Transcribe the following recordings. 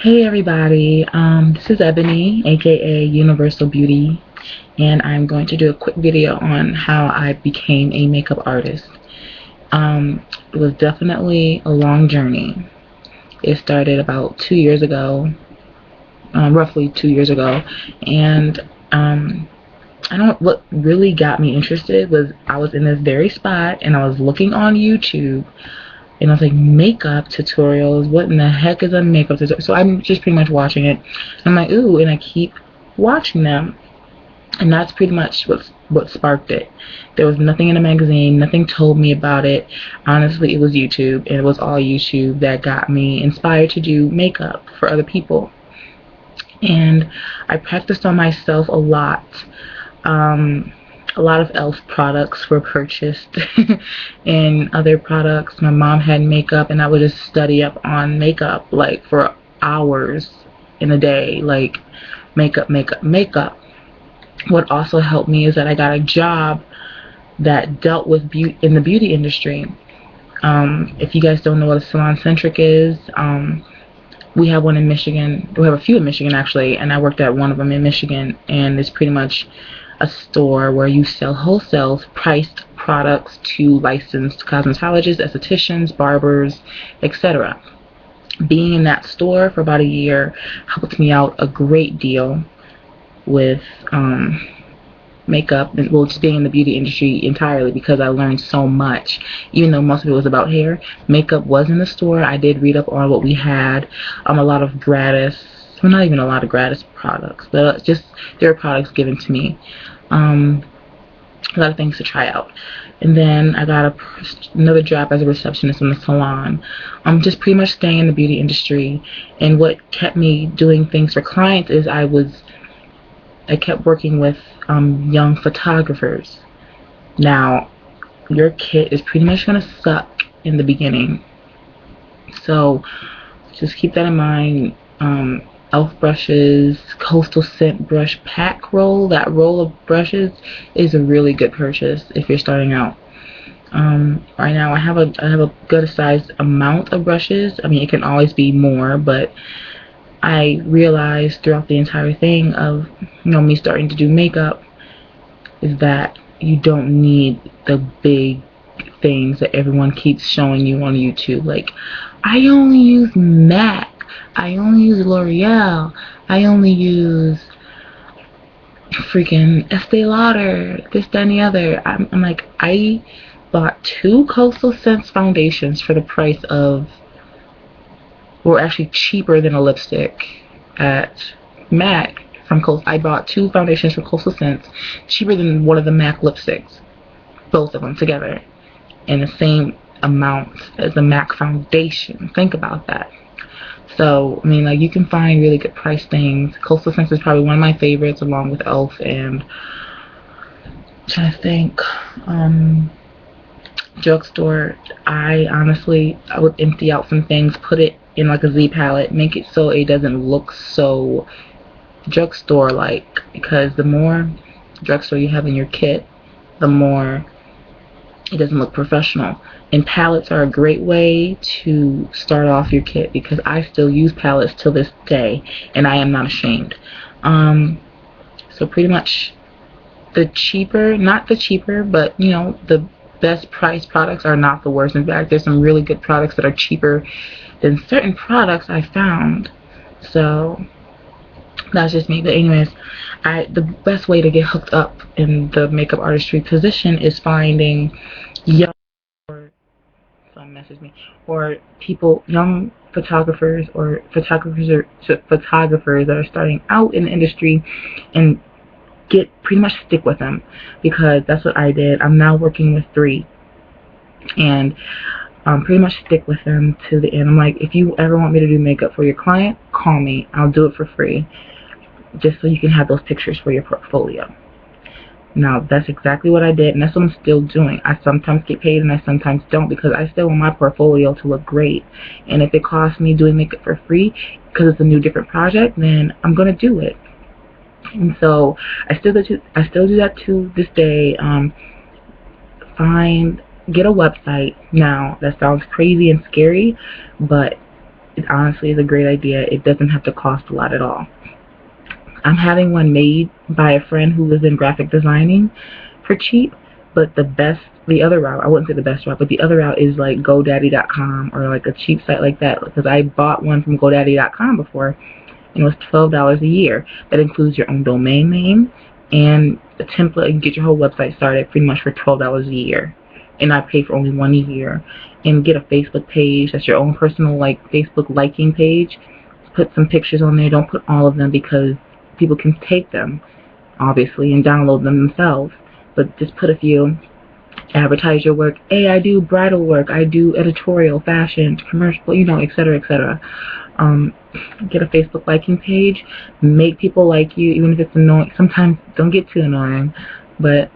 Hey everybody, this is Ebony, aka Universal Beauty, and I'm going to do a quick video on how I became a makeup artist. It was definitely a long journey. It started about 2 years ago, roughly 2 years ago, and I don't. What really got me interested was I was in this very spot and I was looking on YouTube and I was like, makeup tutorials, what in the heck is a makeup tutorial? So I'm just pretty much watching it. I'm like, ooh, and I keep watching them. And that's pretty much what sparked it. There was nothing in a magazine, nothing told me about it. Honestly, it was YouTube, and it was all YouTube that got me inspired to do makeup for other people. And I practiced on myself a lot. A lot of e.l.f. products were purchased and other products. My mom had makeup and I would just study up on makeup like for hours in a day, like makeup, makeup, makeup. What also helped me is that I got a job that dealt with beauty in the beauty industry. If you guys don't know what a SalonCentric is, we have one in Michigan. We have a few in Michigan actually, and I worked at one of them in Michigan, and it's pretty much a store where you sell wholesale priced products to licensed cosmetologists, estheticians, barbers, etc. Being in that store for about a year helped me out a great deal with makeup and, well, just being in the beauty industry entirely, because I learned so much. Even though most of it was about hair, makeup was in the store. I did read up on what we had, a lot of gratis, well, not even a lot of gratis products, but just there were products given to me, a lot of things to try out. And then I got another job as a receptionist in the salon. Just pretty much staying in the beauty industry. And what kept me doing things for clients is I kept working with young photographers. Now, your kit is pretty much going to suck in the beginning, so just keep that in mind. e.l.f. brushes, Coastal Scent brush pack roll. That roll of brushes is a really good purchase if you're starting out. Right now I have a good sized amount of brushes. I mean, it can always be more, but I realized throughout the entire thing of me starting to do makeup is that you don't need the big things that everyone keeps showing you on YouTube. Like, I only use MAC, I only use L'Oreal, I only use freaking Estee Lauder, this, that, and the other. I'm like, I bought 2 Coastal Scents foundations for the price of, were actually cheaper than a lipstick at MAC from Coastal. I bought 2 foundations from Coastal Scents, cheaper than one of the MAC lipsticks, both of them together, in the same amount as the MAC foundation. Think about that. So, I mean, like, you can find really good price things. Coastal Scents is probably one of my favorites, along with e.l.f. and I'm trying to think, drugstore. I would empty out some things, put it in like a Z palette, make it so it doesn't look so drugstore like, because the more drugstore you have in your kit, the more it doesn't look professional. And palettes are a great way to start off your kit, because I still use palettes till this day and I am not ashamed. So pretty much the cheaper, not the cheaper, but the best price products are not the worst. In fact, there's some really good products that are cheaper than certain products I found. So that's just me. But anyways, the best way to get hooked up in the makeup artistry position is finding young, or someone message me, or people, young photographers or photographers that are starting out in the industry, and pretty much stick with them, because that's what I did. I'm now working with 3, and pretty much stick with them to the end. I'm like, if you ever want me to do makeup for your client, call me. I'll do it for free, just so you can have those pictures for your portfolio. Now, that's exactly what I did, and that's what I'm still doing. I sometimes get paid and I sometimes don't, because I still want my portfolio to look great. And if it costs me doing makeup for free because it's a new, different project, then I'm going to do it. And so I still do that to this day. Get a website. Now, that sounds crazy and scary, but It honestly is a great idea. It doesn't have to cost a lot at all. I'm having one made by a friend who was in graphic designing for cheap, but the other route, I wouldn't say the best route, but the other route is like GoDaddy.com or like a cheap site like that, because I bought one from GoDaddy.com before, and it was $12 a year. That includes your own domain name and a template, and get your whole website started pretty much for $12 a year. And I pay for only 1 year. And get a Facebook page. That's your own personal Facebook liking page. Put some pictures on there. Don't put all of them because people can take them, obviously, and download them themselves. But just put a few. Advertise your work. Hey, I do bridal work. I do editorial, fashion, commercial, etc., etc. Get a Facebook liking page. Make people like you, even if it's annoying. Sometimes don't get too annoying, but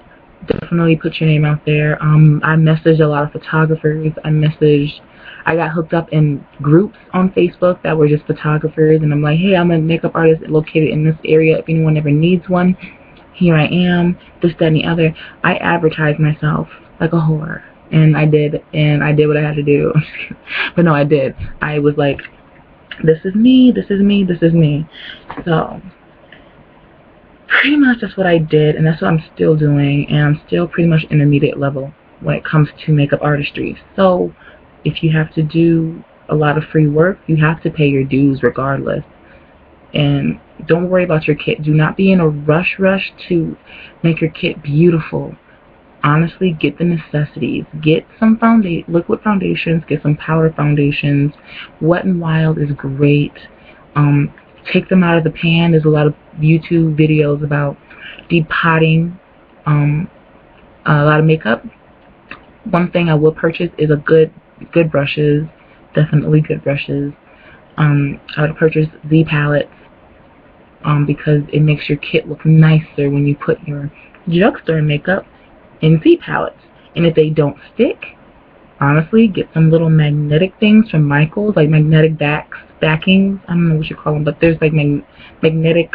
definitely put your name out there. I messaged a lot of photographers. I got hooked up in groups on Facebook that were just photographers, and I'm like, hey, I'm a makeup artist located in this area. If anyone ever needs one, here I am, this, that, and the other. I advertised myself like a whore, and I did what I had to do. But no, I did. I was like, this is me, this is me, this is me. So pretty much that's what I did, and that's what I'm still doing, and I'm still pretty much intermediate level when it comes to makeup artistry. So if you have to do a lot of free work, you have to pay your dues regardless. And don't worry about your kit. Do not be in a rush to make your kit beautiful. Honestly, get the necessities. Get some liquid foundations, get some powder foundations. Wet n Wild is great. Take them out of the pan. There's a lot of YouTube videos about depotting a lot of makeup. One thing I will purchase is a good brushes. Definitely good brushes. I would purchase Z palettes because it makes your kit look nicer when you put your drugstore makeup in Z palettes. And if they don't stick, honestly, get some little magnetic things from Michaels, like magnetic backings. I don't know what you call them, but there's like magnetic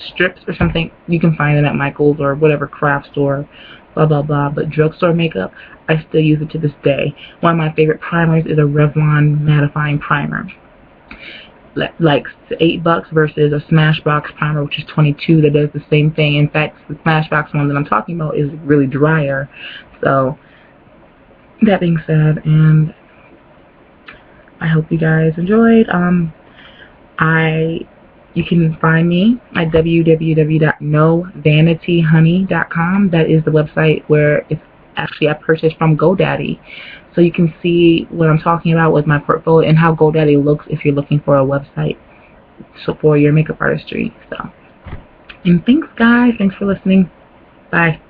strips or something. You can find them at Michaels or whatever craft store, blah blah blah. But drugstore makeup, I still use it to this day. One of my favorite primers is a Revlon mattifying primer. Like $8 versus a Smashbox primer, which is $22, that does the same thing. In fact, the Smashbox one that I'm talking about is really drier. So that being said, and I hope you guys enjoyed. You can find me at www.novanityhoney.com. That is the website where it's actually I purchased from GoDaddy. So you can see what I'm talking about with my portfolio and how GoDaddy looks if you're looking for a website for your makeup artistry. So, and thanks guys. Thanks for listening. Bye.